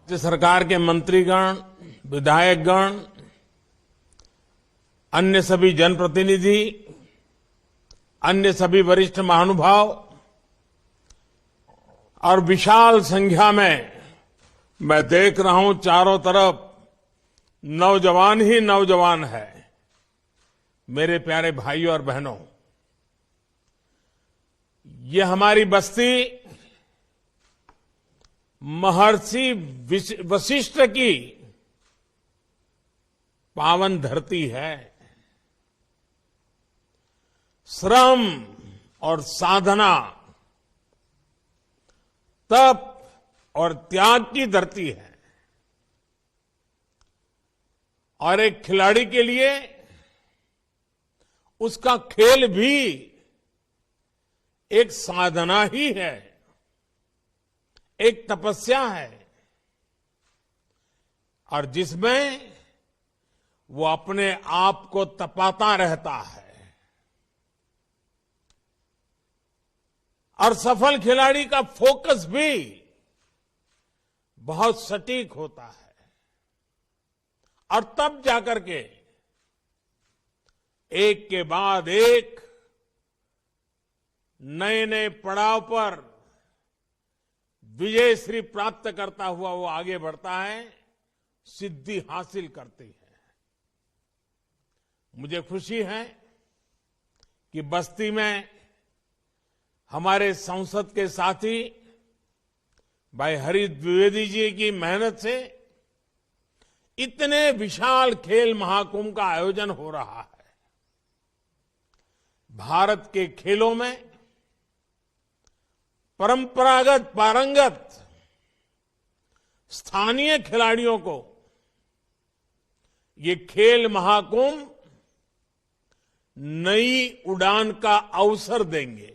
राज्य सरकार के मंत्रीगण, विधायकगण, अन्य सभी जनप्रतिनिधि, अन्य सभी वरिष्ठ महानुभाव और विशाल संख्या में मैं देख रहा हूं चारों तरफ नौजवान ही नौजवान है। मेरे प्यारे भाइयों और बहनों, ये हमारी बस्ती महर्षि वशिष्ठ की पावन धरती है। श्रम और साधना, तप और त्याग की धरती है। और एक खिलाड़ी के लिए उसका खेल भी एक साधना ही है, एक तपस्या है, और जिसमें वो अपने आप को तपाता रहता है। और सफल खिलाड़ी का फोकस भी बहुत सटीक होता है, और तब जाकर के एक के बाद एक नए नए पड़ाव पर विजयश्री प्राप्त करता हुआ वो आगे बढ़ता है, सिद्धि हासिल करती है। मुझे खुशी है कि बस्ती में हमारे संसद के साथी भाई हरीश द्विवेदी जी की मेहनत से इतने विशाल खेल महाकुंभ का आयोजन हो रहा है। भारत के खेलों में परंपरागत पारंगत स्थानीय खिलाड़ियों को ये खेल महाकुंभ नई उड़ान का अवसर देंगे।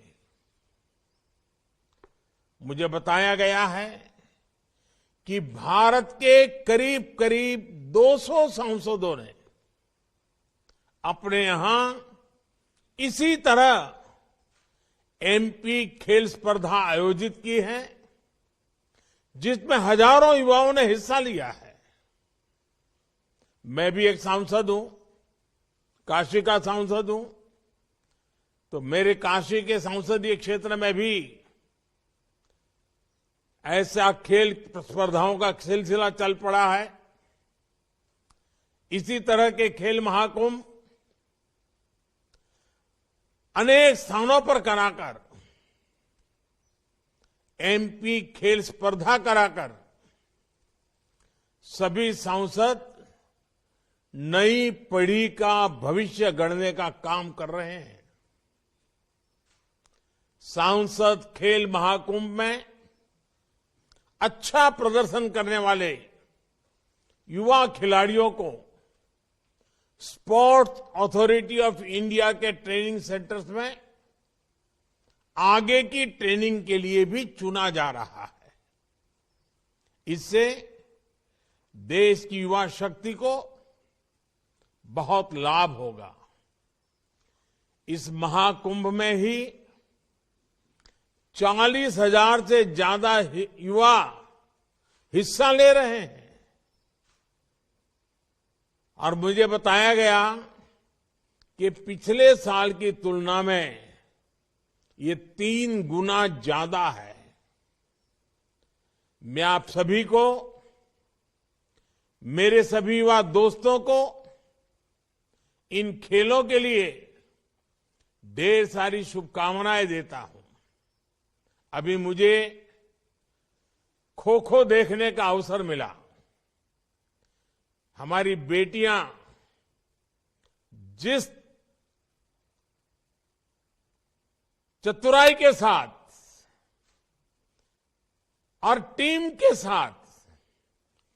मुझे बताया गया है कि भारत के करीब करीब 200 सांसदों ने अपने यहां इसी तरह एमपी खेल स्पर्धा आयोजित की है, जिसमें हजारों युवाओं ने हिस्सा लिया है। मैं भी एक सांसद हूं, काशी का सांसद हूं, तो मेरे काशी के संसदीय क्षेत्र में भी ऐसा खेल स्पर्धाओं का सिलसिला चल पड़ा है। इसी तरह के खेल महाकुंभ अनेक स्थानों पर कराकर, एमपी खेल स्पर्धा कराकर सभी सांसद नई पीढ़ी का भविष्य गढ़ने का काम कर रहे हैं। सांसद खेल महाकुंभ में अच्छा प्रदर्शन करने वाले युवा खिलाड़ियों को स्पोर्ट्स अथॉरिटी ऑफ इंडिया के ट्रेनिंग सेंटर्स में आगे की ट्रेनिंग के लिए भी चुना जा रहा है। इससे देश की युवा शक्ति को बहुत लाभ होगा। इस महाकुंभ में ही 40,000 से ज्यादा युवा हिस्सा ले रहे हैं, और मुझे बताया गया कि पिछले साल की तुलना में ये 3 गुना ज्यादा है। मैं आप सभी को, मेरे सभी युवा दोस्तों को इन खेलों के लिए ढेर सारी शुभकामनाएं देता हूं। अभी मुझे खो खो देखने का अवसर मिला। हमारी बेटियां जिस चतुराई के साथ और टीम के साथ,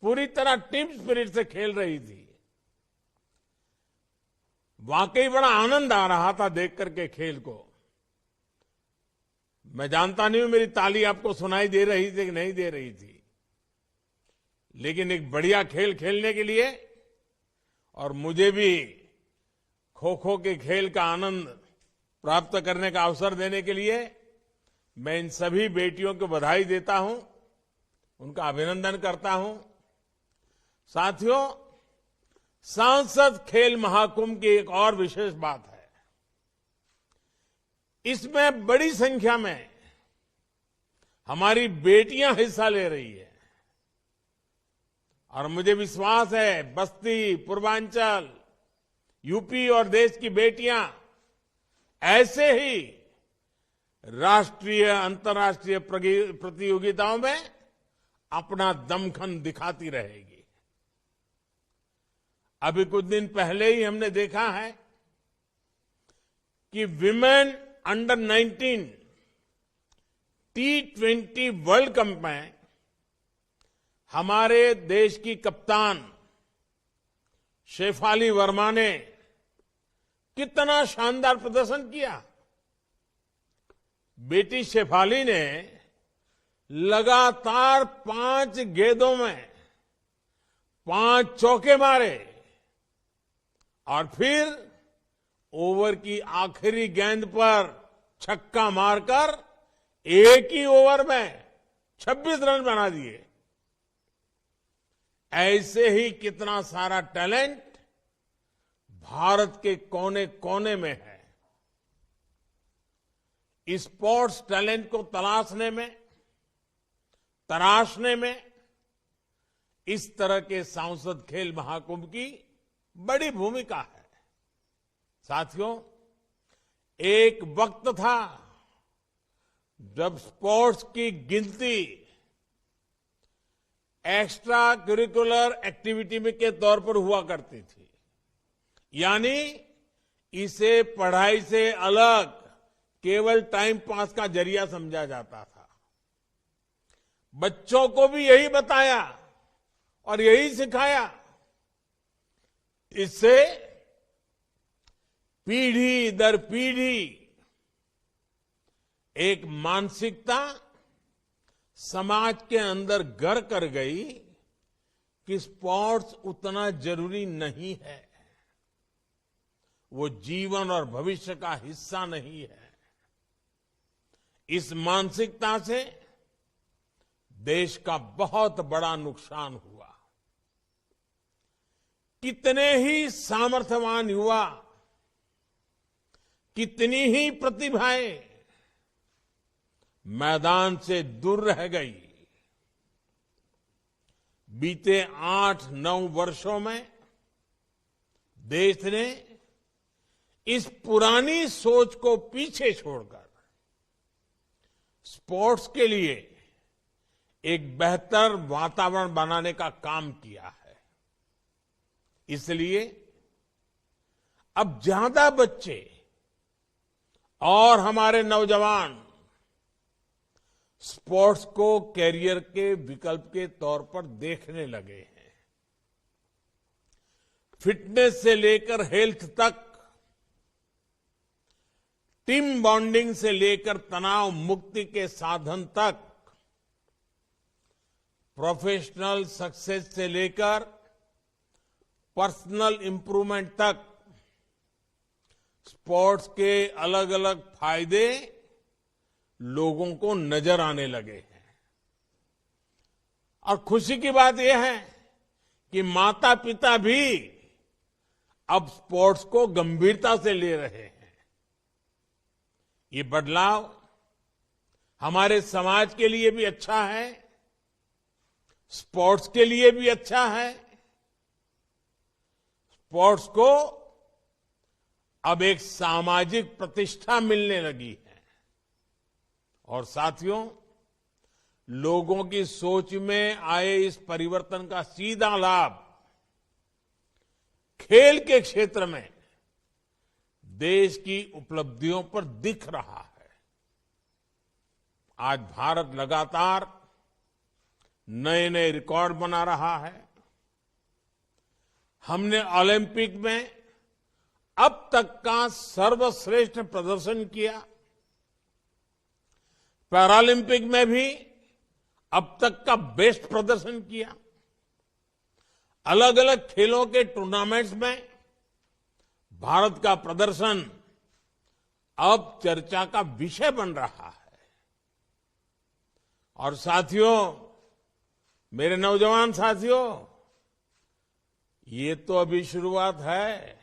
पूरी तरह टीम स्पिरिट से खेल रही थी, वाकई बड़ा आनंद आ रहा था देख करके खेल को। मैं जानता नहीं हूं मेरी ताली आपको सुनाई दे रही थी कि नहीं दे रही थी, लेकिन एक बढ़िया खेल खेलने के लिए और मुझे भी खो खो के खेल का आनंद प्राप्त करने का अवसर देने के लिए मैं इन सभी बेटियों को बधाई देता हूं, उनका अभिनंदन करता हूं। साथियों, सांसद खेल महाकुंभ की एक और विशेष बात है, इसमें बड़ी संख्या में हमारी बेटियां हिस्सा ले रही है और मुझे विश्वास है बस्ती, पूर्वांचल, यूपी और देश की बेटियां ऐसे ही राष्ट्रीय, अंतर्राष्ट्रीय प्रतियोगिताओं में अपना दमखम दिखाती रहेगी। अभी कुछ दिन पहले ही हमने देखा है कि women under 19 T20 world cup में हमारे देश की कप्तान शेफाली वर्मा ने कितना शानदार प्रदर्शन किया। बेटी शेफाली ने लगातार 5 गेंदों में 5 चौके मारे और फिर ओवर की आखिरी गेंद पर छक्का मारकर एक ही ओवर में 26 रन बना दिए। ऐसे ही कितना सारा टैलेंट भारत के कोने कोने में है। स्पोर्ट्स टैलेंट को तराशने में इस तरह के सांसद खेल महाकुंभ की बड़ी भूमिका है। साथियों, एक वक्त था जब स्पोर्ट्स की गिनती एक्स्ट्रा करिकुलर एक्टिविटी में के तौर पर हुआ करती थी, यानी इसे पढ़ाई से अलग केवल टाइम पास का जरिया समझा जाता था। बच्चों को भी यही बताया और यही सिखाया। इससे पीढ़ी दर पीढ़ी एक मानसिकता समाज के अंदर घर कर गई कि स्पोर्ट्स उतना जरूरी नहीं है, वो जीवन और भविष्य का हिस्सा नहीं है। इस मानसिकता से देश का बहुत बड़ा नुकसान हुआ। कितने ही सामर्थ्यवान युवा, कितनी ही प्रतिभाएं मैदान से दूर रह गई। बीते 8-9 वर्षों में देश ने इस पुरानी सोच को पीछे छोड़कर स्पोर्ट्स के लिए एक बेहतर वातावरण बनाने का काम किया है। इसलिए अब ज्यादा बच्चे और हमारे नौजवान स्पोर्ट्स को कैरियर के विकल्प के तौर पर देखने लगे हैं। फिटनेस से लेकर हेल्थ तक, टीम बॉन्डिंग से लेकर तनाव मुक्ति के साधन तक, प्रोफेशनल सक्सेस से लेकर पर्सनल इंप्रूवमेंट तक स्पोर्ट्स के अलग अलग फायदे लोगों को नजर आने लगे हैं। और खुशी की बात यह है कि माता पिता भी अब स्पोर्ट्स को गंभीरता से ले रहे हैं। ये बदलाव हमारे समाज के लिए भी अच्छा है, स्पोर्ट्स के लिए भी अच्छा है। स्पोर्ट्स को अब एक सामाजिक प्रतिष्ठा मिलने लगी है और साथियों, लोगों की सोच में आए इस परिवर्तन का सीधा लाभ खेल के क्षेत्र में देश की उपलब्धियों पर दिख रहा है। आज भारत लगातार नए नए रिकॉर्ड बना रहा है। हमने ओलंपिक में अब तक का सर्वश्रेष्ठ प्रदर्शन किया। पैरालंपिक में भी अब तक का बेस्ट प्रदर्शन किया। अलग अलग खेलों के टूर्नामेंट्स में भारत का प्रदर्शन अब चर्चा का विषय बन रहा है। और साथियों, मेरे नौजवान साथियों, ये तो अभी शुरुआत है।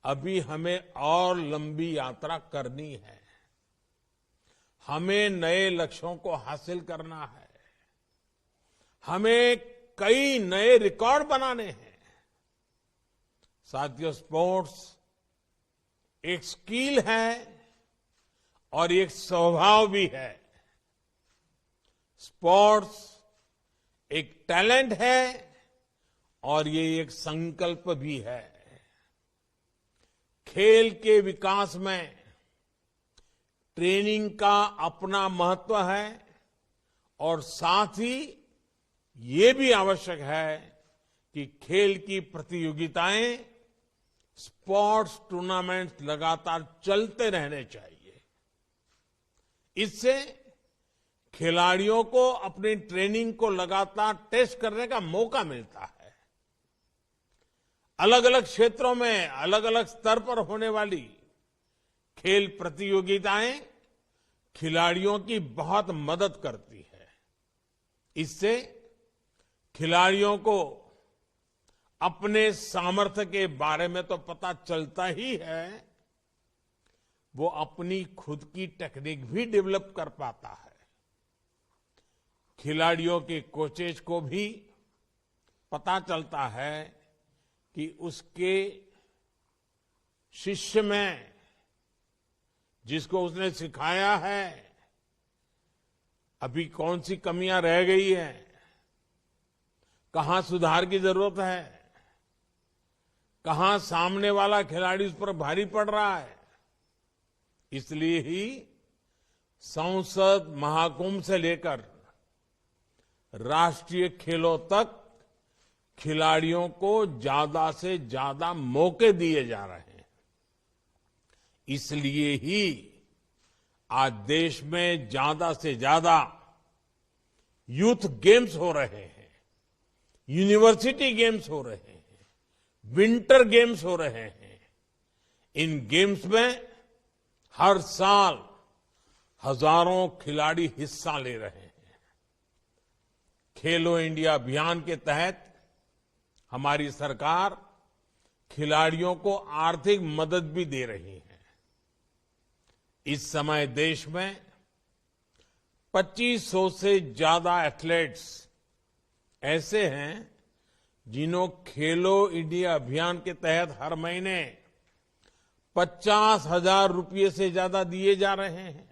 अभी हमें और लंबी यात्रा करनी है। हमें नए लक्ष्यों को हासिल करना है। हमें कई नए रिकॉर्ड बनाने हैं। साथियों, स्पोर्ट्स एक स्किल है और एक स्वभाव भी है। स्पोर्ट्स एक टैलेंट है और ये एक संकल्प भी है। खेल के विकास में ट्रेनिंग का अपना महत्व है और साथ ही ये भी आवश्यक है कि खेल की प्रतियोगिताएं, स्पोर्ट्स टूर्नामेंट्स लगातार चलते रहने चाहिए। इससे खिलाड़ियों को अपनी ट्रेनिंग को लगातार टेस्ट करने का मौका मिलता है। अलग अलग क्षेत्रों में अलग अलग स्तर पर होने वाली खेल प्रतियोगिताएं खिलाड़ियों की बहुत मदद करती है। इससे खिलाड़ियों को अपने सामर्थ्य के बारे में तो पता चलता ही है, वो अपनी खुद की टेक्निक भी डेवलप कर पाता है। खिलाड़ियों के कोचेज को भी पता चलता है कि उसके शिष्य में, जिसको उसने सिखाया है, अभी कौन सी कमियां रह गई है, कहां सुधार की जरूरत है, कहां सामने वाला खिलाड़ी उस पर भारी पड़ रहा है। इसलिए ही संसद महाकुंभ से लेकर राष्ट्रीय खेलों तक खिलाड़ियों को ज्यादा से ज्यादा मौके दिए जा रहे हैं। इसलिए ही आज देश में ज्यादा से ज्यादा यूथ गेम्स हो रहे हैं, यूनिवर्सिटी गेम्स हो रहे हैं, विंटर गेम्स हो रहे हैं। इन गेम्स में हर साल हजारों खिलाड़ी हिस्सा ले रहे हैं। खेलो इंडिया अभियान के तहत हमारी सरकार खिलाड़ियों को आर्थिक मदद भी दे रही है। इस समय देश में 2500 से ज्यादा एथलीट्स ऐसे हैं जिन्हों खेलो इंडिया अभियान के तहत हर महीने 50,000 रुपये से ज्यादा दिए जा रहे हैं।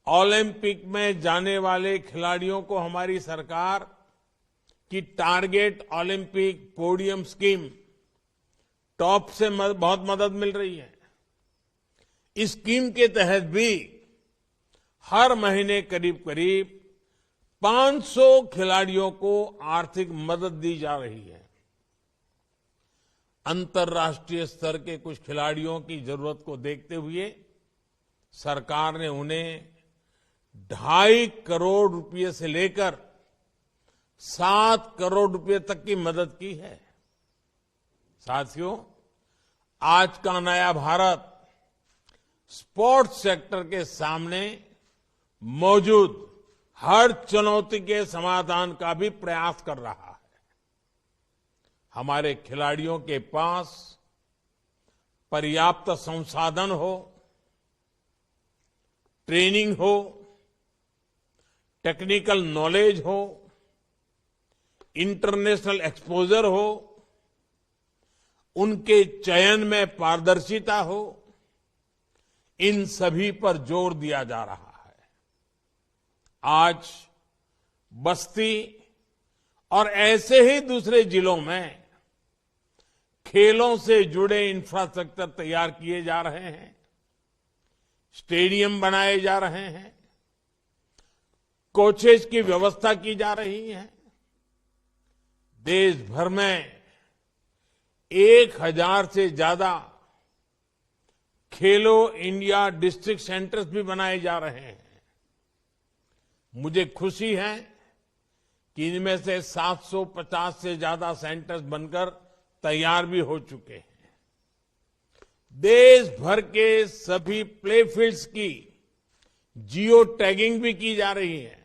ओलंपिक में जाने वाले खिलाड़ियों को हमारी सरकार की target Olympic podium scheme top से बहुत मदद मिल रही है। इस स्कीम के तहत भी हर महीने करीब करीब 500 खिलाड़ियों को आर्थिक मदद दी जा रही है। अंतर्राष्ट्रीय स्तर के कुछ खिलाड़ियों की जरूरत को देखते हुए सरकार ने उन्हें 2.5 करोड़ रुपए से लेकर 7 करोड़ रुपए तक की मदद की है। साथियों, आज का नया भारत स्पोर्ट्स सेक्टर के सामने मौजूद हर चुनौती के समाधान का भी प्रयास कर रहा है। हमारे खिलाड़ियों के पास पर्याप्त संसाधन हो, ट्रेनिंग हो, टेक्निकल नॉलेज हो, इंटरनेशनल एक्सपोजर हो, उनके चयन में पारदर्शिता हो, इन सभी पर जोर दिया जा रहा है। आज बस्ती और ऐसे ही दूसरे जिलों में खेलों से जुड़े इंफ्रास्ट्रक्चर तैयार किए जा रहे हैं, स्टेडियम बनाए जा रहे हैं, कोचेज की व्यवस्था की जा रही है। देश भर में 1000 से ज्यादा खेलो इंडिया डिस्ट्रिक्ट सेंटर्स भी बनाए जा रहे हैं। मुझे खुशी है कि इनमें से 750 से ज्यादा सेंटर्स बनकर तैयार भी हो चुके हैं। देश भर के सभी प्ले फील्ड्स की जियो टैगिंग भी की जा रही है।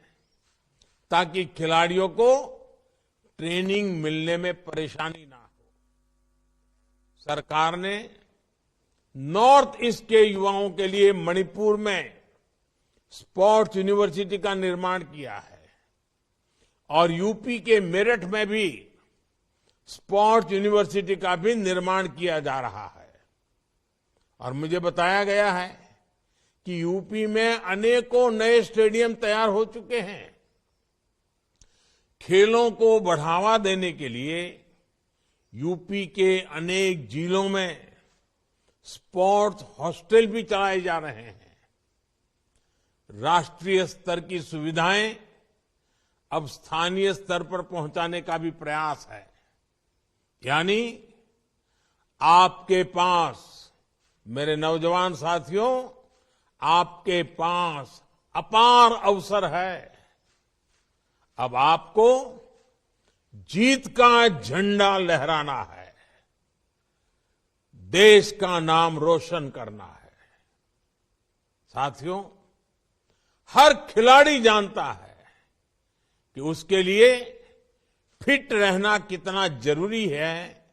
ताकि खिलाड़ियों को ट्रेनिंग मिलने में परेशानी ना हो। सरकार ने नॉर्थ ईस्ट के युवाओं के लिए मणिपुर में स्पोर्ट्स यूनिवर्सिटी का निर्माण किया है और यूपी के मेरठ में भी स्पोर्ट्स यूनिवर्सिटी का भी निर्माण किया जा रहा है। और मुझे बताया गया है कि यूपी में अनेकों नए स्टेडियम तैयार हो चुके हैं। खेलों को बढ़ावा देने के लिए यूपी के अनेक जिलों में स्पोर्ट्स हॉस्टल भी चलाए जा रहे हैं। राष्ट्रीय स्तर की सुविधाएं अब स्थानीय स्तर पर पहुंचाने का भी प्रयास है। यानी आपके पास, मेरे नौजवान साथियों, आपके पास अपार अवसर है। अब आपको जीत का झंडा लहराना है, देश का नाम रोशन करना है। साथियों, हर खिलाड़ी जानता है कि उसके लिए फिट रहना कितना जरूरी है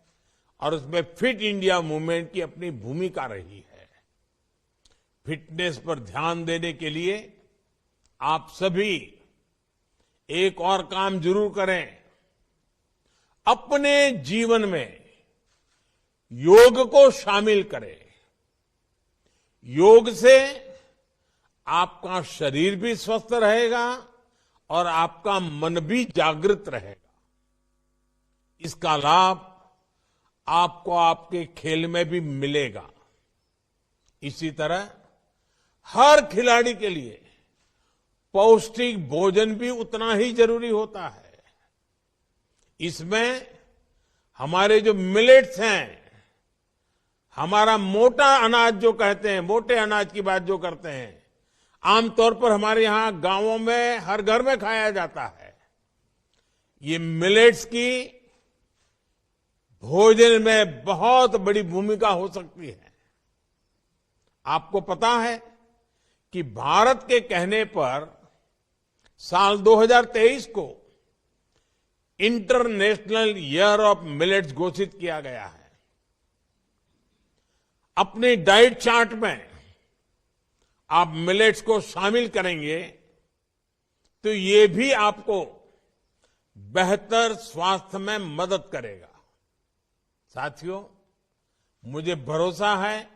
और उसमें फिट इंडिया मूवमेंट की अपनी भूमिका रही है। फिटनेस पर ध्यान देने के लिए आप सभी एक और काम जरूर करें। अपने जीवन में योग को शामिल करें। योग से आपका शरीर भी स्वस्थ रहेगा और आपका मन भी जागृत रहेगा। इसका लाभ आपको आपके खेल में भी मिलेगा। इसी तरह हर खिलाड़ी के लिए पौष्टिक भोजन भी उतना ही जरूरी होता है। इसमें हमारे जो मिलेट्स हैं, हमारा मोटा अनाज जो कहते हैं, मोटे अनाज की बात जो करते हैं, आमतौर पर हमारे यहां गांवों में हर घर में खाया जाता है। ये मिलेट्स की भोजन में बहुत बड़ी भूमिका हो सकती है। आपको पता है कि भारत के कहने पर साल 2023 को इंटरनेशनल ईयर ऑफ मिलेट्स घोषित किया गया है। अपने डाइट चार्ट में आप मिलेट्स को शामिल करेंगे तो ये भी आपको बेहतर स्वास्थ्य में मदद करेगा। साथियों, मुझे भरोसा है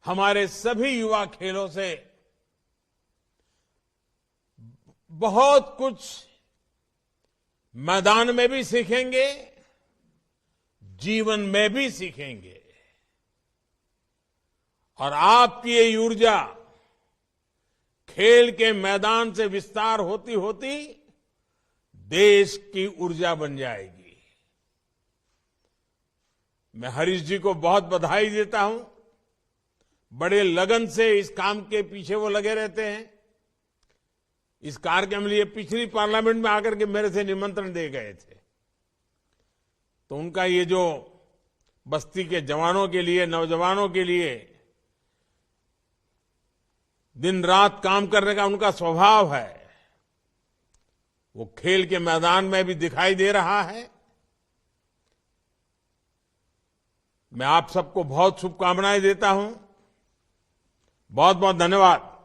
हमारे सभी युवा खेलों से बहुत कुछ मैदान में भी सीखेंगे, जीवन में भी सीखेंगे। और आपकी ये ऊर्जा खेल के मैदान से विस्तार होती होती देश की ऊर्जा बन जाएगी। मैं हरीश जी को बहुत बधाई देता हूं। बड़े लगन से इस काम के पीछे वो लगे रहते हैं। इस कार्यक्रम के लिए पिछली पार्लियामेंट में आकर के मेरे से निमंत्रण दे गए थे, तो उनका ये जो बस्ती के जवानों के लिए, नौजवानों के लिए दिन रात काम करने का उनका स्वभाव है, वो खेल के मैदान में भी दिखाई दे रहा है। मैं आप सबको बहुत शुभकामनाएं देता हूं। बहुत बहुत धन्यवाद।